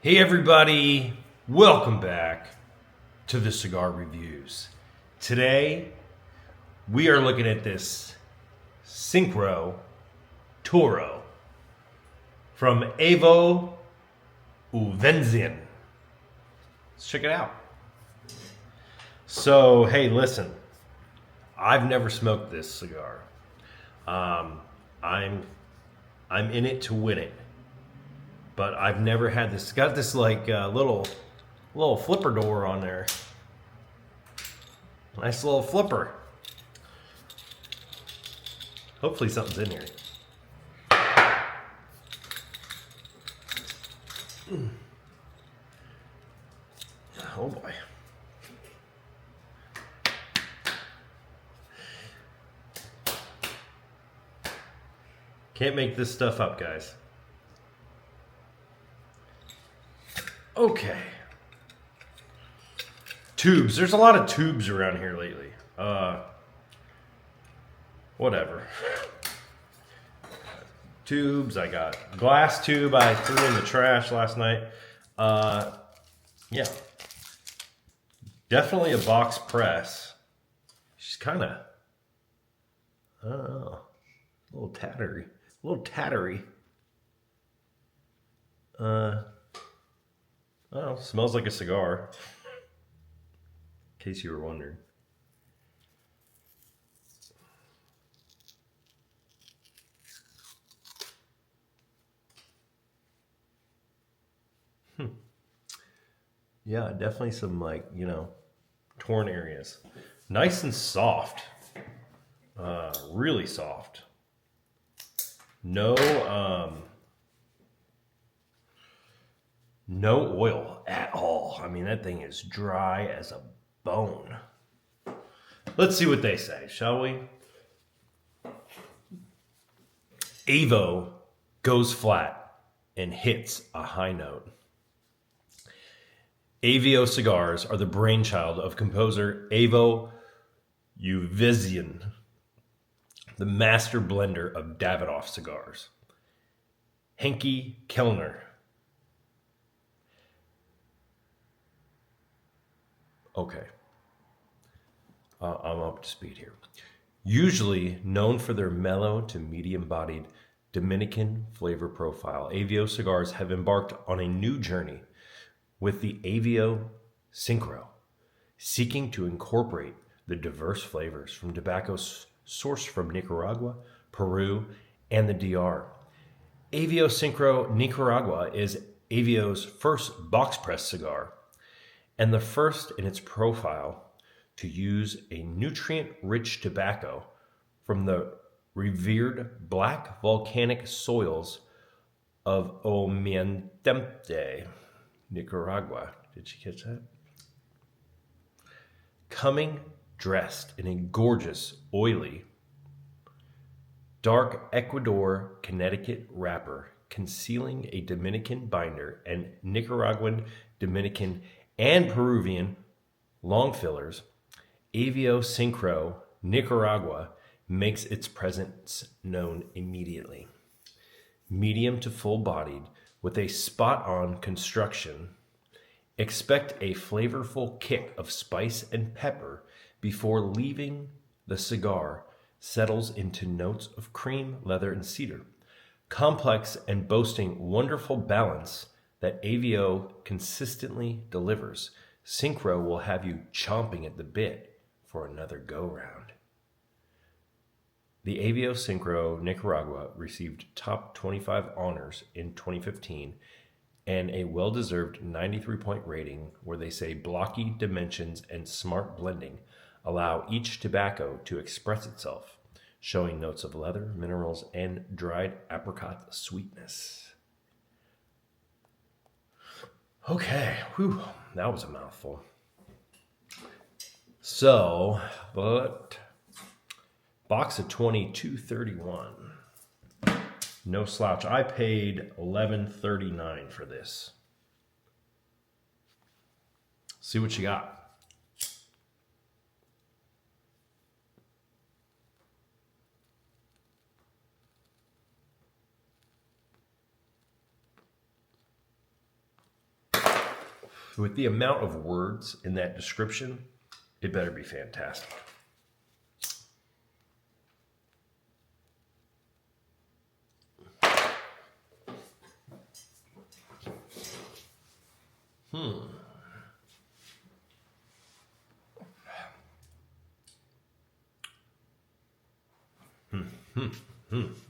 Hey everybody, welcome back to the Cigar Reviews. Today we are looking at this Syncro Toro from AVO Syncro. Let's check it out. So hey, listen, I've never smoked this cigar. I'm in it to win it. But I've never had this. It's got this like little flipper door on there. Nice little flipper. Hopefully something's in here. Oh boy. Can't make this stuff up, guys. Okay. Tubes. There's a lot of tubes around here lately. Whatever. Tubes. I got glass tube I threw in the trash last night. Yeah. Definitely a box press. She's kind of, I don't know, a little tattery. A little tattery. Oh, smells like a cigar. In case you were wondering. Yeah, definitely some torn areas. Nice and soft. Really soft. No oil at all. I mean, that thing is dry as a bone. Let's see what they say, shall we? AVO goes flat and hits a high note. AVO cigars are the brainchild of composer AVO Syncro, the master blender of Davidoff cigars. Henke Kellner. Okay. I'm up to speed here. Usually known for their mellow to medium-bodied Dominican flavor profile, AVO cigars have embarked on a new journey with the AVO Syncro, seeking to incorporate the diverse flavors from tobaccos sourced from Nicaragua, Peru, and the DR. AVO Syncro Nicaragua is AVO's first box press cigar and the first in its profile to use a nutrient-rich tobacco from the revered black volcanic soils of Omientempe, Nicaragua. Did you catch that? Coming dressed in a gorgeous, oily, dark Ecuador, Connecticut wrapper, concealing a Dominican binder and Nicaraguan, Dominican, and Peruvian long fillers, AVO Syncro Nicaragua makes its presence known immediately. Medium to full-bodied, with a spot-on construction, expect a flavorful kick of spice and pepper before leaving the cigar settles into notes of cream, leather, and cedar. Complex and boasting wonderful balance that AVO consistently delivers, Syncro will have you chomping at the bit for another go-round. The AVO Syncro Nicaragua received top 25 honors in 2015 and a well-deserved 93-point rating where they say blocky dimensions and smart blending allow each tobacco to express itself, showing notes of leather, minerals, and dried apricot sweetness. Okay, whew, that was a mouthful. So, but box of 22.31. No slouch. I paid $11.39 for this. See what you got. With the amount of words in that description, it better be fantastic.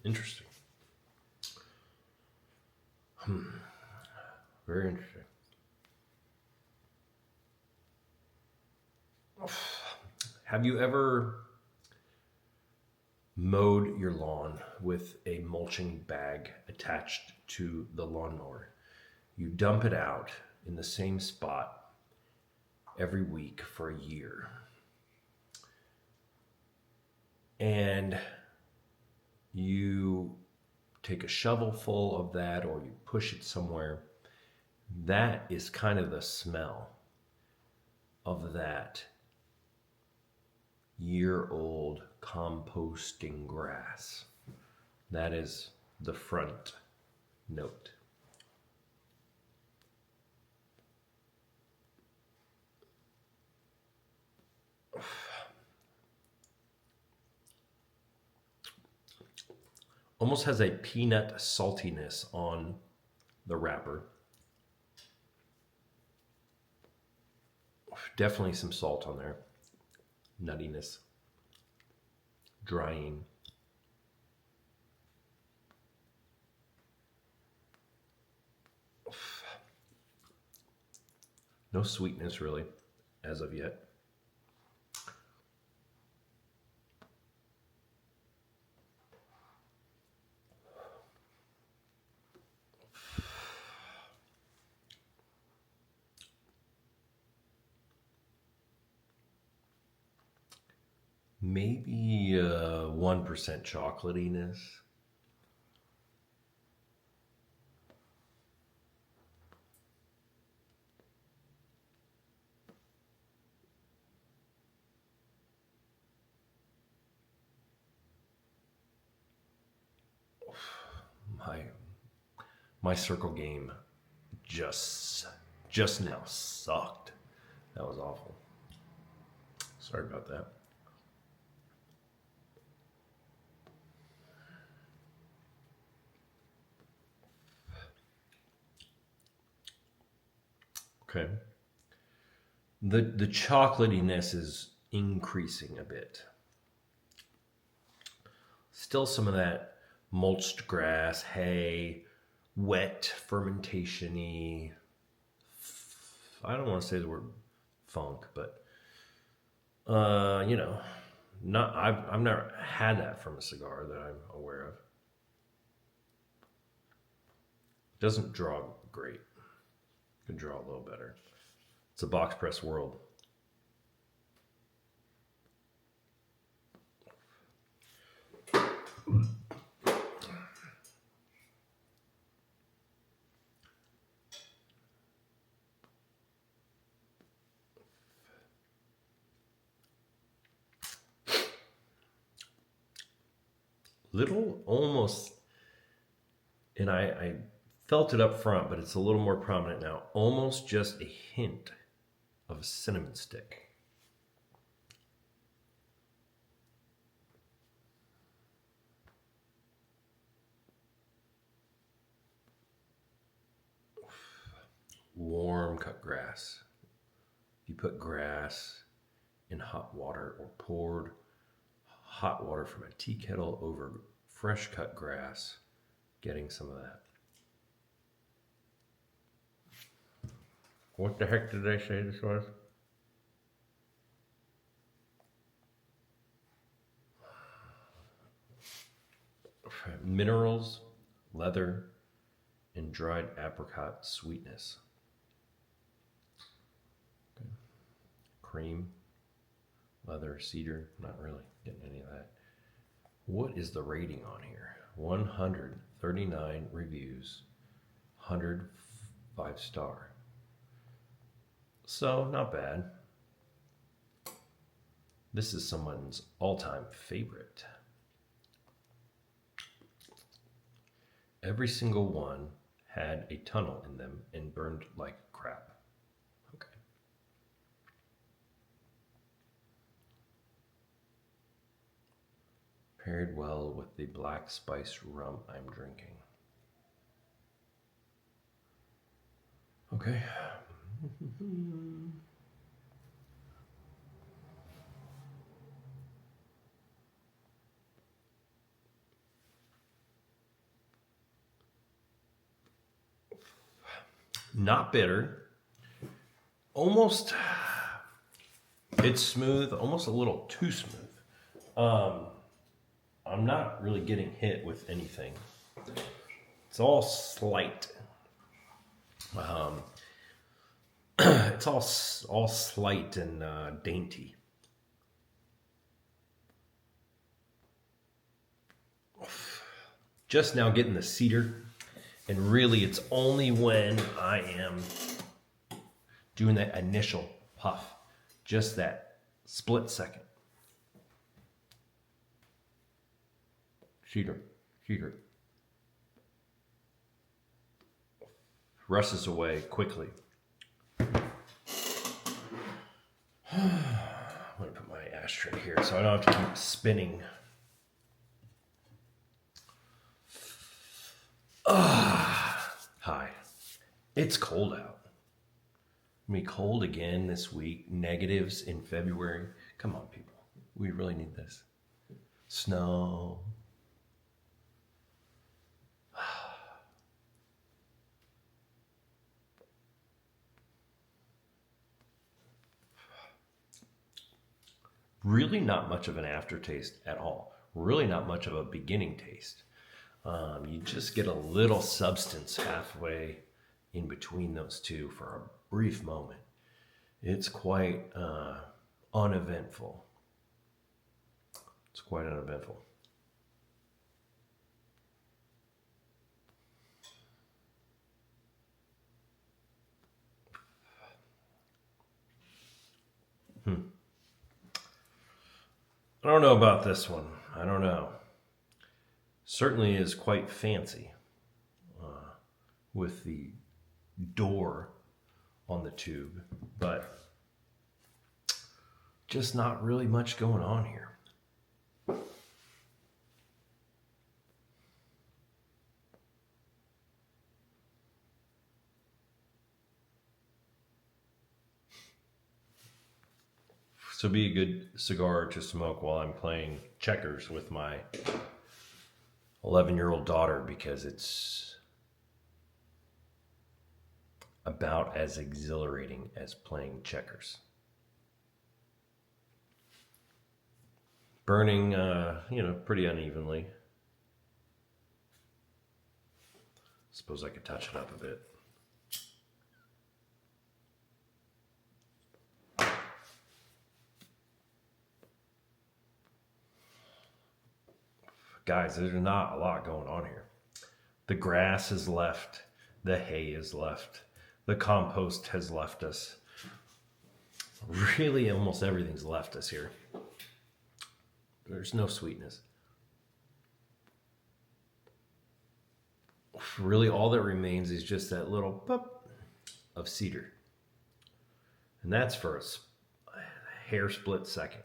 Interesting. Very interesting. Have you ever mowed your lawn with a mulching bag attached to the lawnmower? You dump it out in the same spot every week for a year. And you take a shovel full of that or you push it somewhere. That is kind of the smell of that year-old composting grass. That is the front note. Almost has a peanut saltiness on the wrapper. Definitely some salt on there. Nuttiness. Drying. No sweetness really, as of yet. Maybe 1% chocolatiness. My circle game just now sucked. That was awful. Sorry about that. Okay. The chocolatiness is increasing a bit. Still some of that mulched grass, hay, wet fermentation-y. I don't want to say the word funk, but not I've never had that from a cigar that I'm aware of. Doesn't draw great. Could draw a little better. It's a box press world. Little almost, and I felt it up front, but it's a little more prominent now. Almost just a hint of a cinnamon stick. Warm cut grass. If you put grass in hot water or poured hot water from a tea kettle over fresh cut grass, getting some of that. What the heck did they say this was? Minerals, leather, and dried apricot sweetness. Okay. Cream, leather, cedar, not really getting any of that. What is the rating on here? 139 reviews, 100 5-star. So, not bad. This is someone's all-time favorite. Every single one had a tunnel in them and burned like crap. Paired well with the black spice rum I'm drinking. Okay. Not bitter. Almost, it's smooth, almost a little too smooth. I'm not really getting hit with anything. It's all slight. It's all slight and dainty. Just now getting the cedar, and really it's only when I am doing that initial puff, just that split second. Cedar. Rushes away quickly. I'm gonna put my ashtray here so I don't have to keep spinning. Hi. It's cold out. Gonna be cold again this week. Negatives in February. Come on, people. We really need this. Snow. Really not much of an aftertaste at all. Really not much of a beginning taste. You just get a little substance halfway in between those two for a brief moment. It's quite uneventful. It's quite uneventful. I don't know about this one. I don't know. Certainly is quite fancy with the door on the tube, but just not really much going on here. So be a good cigar to smoke while I'm playing checkers with my 11-year-old daughter, because it's about as exhilarating as playing checkers. Burning, pretty unevenly. Suppose I could touch it up a bit. Guys, there's not a lot going on here. The grass is left. The hay is left. The compost has left us. Really, almost everything's left us here. There's no sweetness. Really, all that remains is just that little pop of cedar. And that's for a hair split second.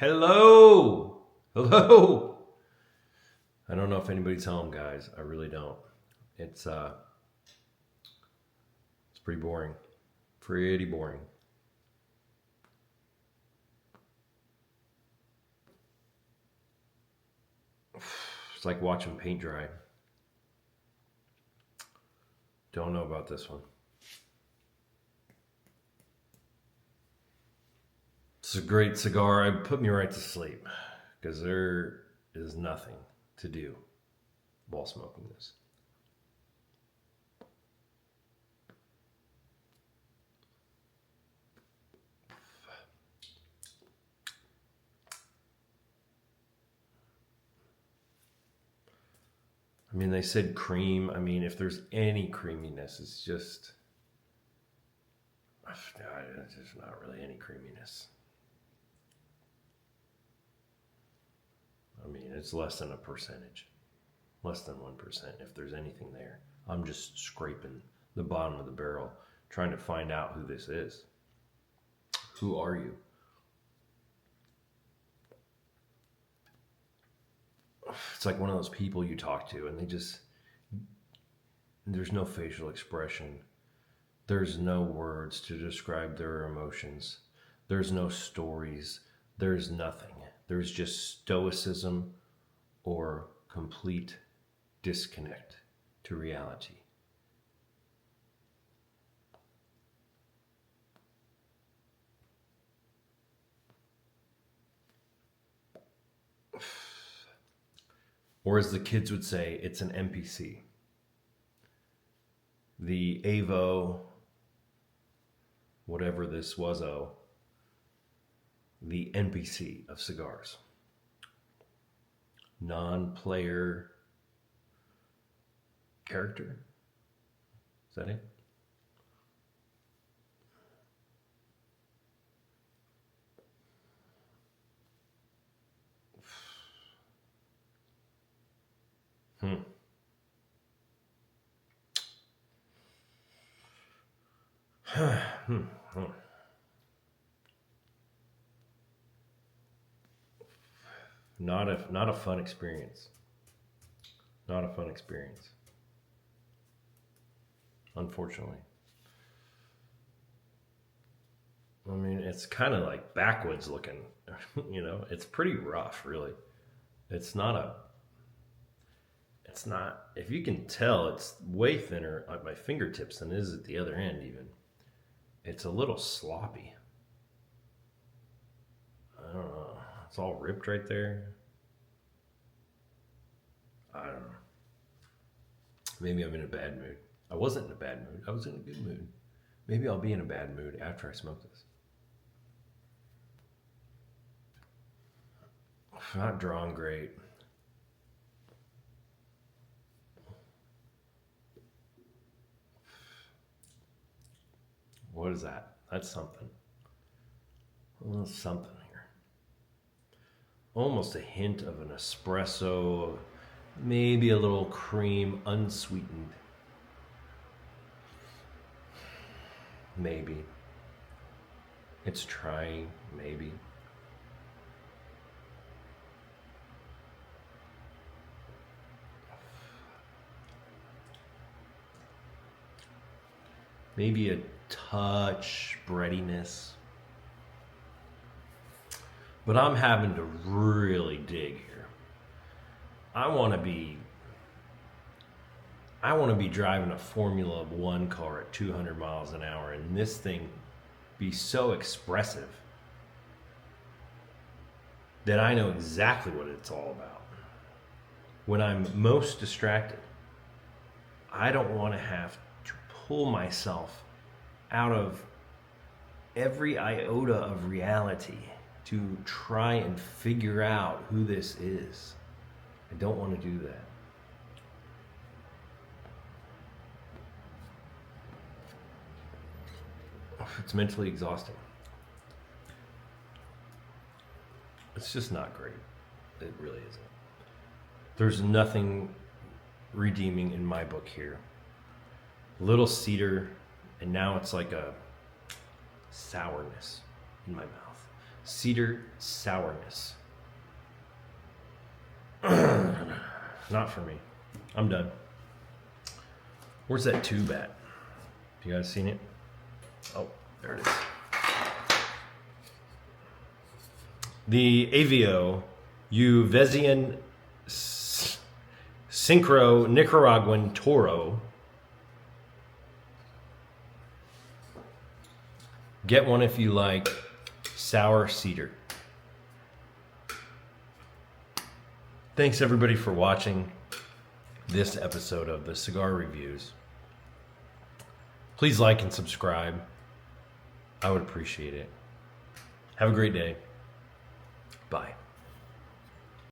Hello. I don't know if anybody's home, guys. I really don't. It's pretty boring. Pretty boring. It's like watching paint dry. Don't know about this one. It's a great cigar. It put me right to sleep because there is nothing to do while smoking this. I mean, they said cream. I mean, if there's any creaminess, it's just, there's not really any creaminess. I mean, it's less than a percentage, less than 1%, if there's anything there. I'm just scraping the bottom of the barrel, trying to find out who this is. Who are you? It's like one of those people you talk to and there's no facial expression. There's no words to describe their emotions. There's no stories. There's nothing. There's just stoicism or complete disconnect to reality. Or as the kids would say, it's an NPC. The AVO, whatever this was, the NPC of cigars. Non-player character. Is that it? Not a fun experience. Not a fun experience. Unfortunately. I mean, it's kind of like backwoods looking, you know, it's pretty rough, really. It's not, if you can tell, it's way thinner at my fingertips than it is at the other end even. It's a little sloppy. I don't know. It's all ripped right there. I don't know. Maybe I'm in a bad mood. I wasn't in a bad mood. I was in a good mood. Maybe I'll be in a bad mood after I smoke this. Not drawn great. What is that? That's something. A little something here. Almost a hint of an espresso, maybe a little cream, unsweetened. Maybe. It's trying, maybe. Maybe a touch breadiness. But I'm having to really dig here. I want to be driving a Formula One car at 200 miles an hour and this thing be so expressive that I know exactly what it's all about. When I'm most distracted, I don't want to have to pull myself out of every iota of reality to try and figure out who this is. I don't want to do that. It's mentally exhausting. It's just not great. It really isn't. There's nothing redeeming in my book here. Little cedar, and now it's like a sourness in my mouth. Cedar sourness. Not for me. I'm done. Where's that tube at? You guys seen it? Oh, there it is. The AVO Syncro Nicaraguan Toro. Get one if you like sour cedar. Thanks everybody for watching this episode of the Cigar Reviews. Please like and subscribe. I would appreciate it. Have a great day. Bye.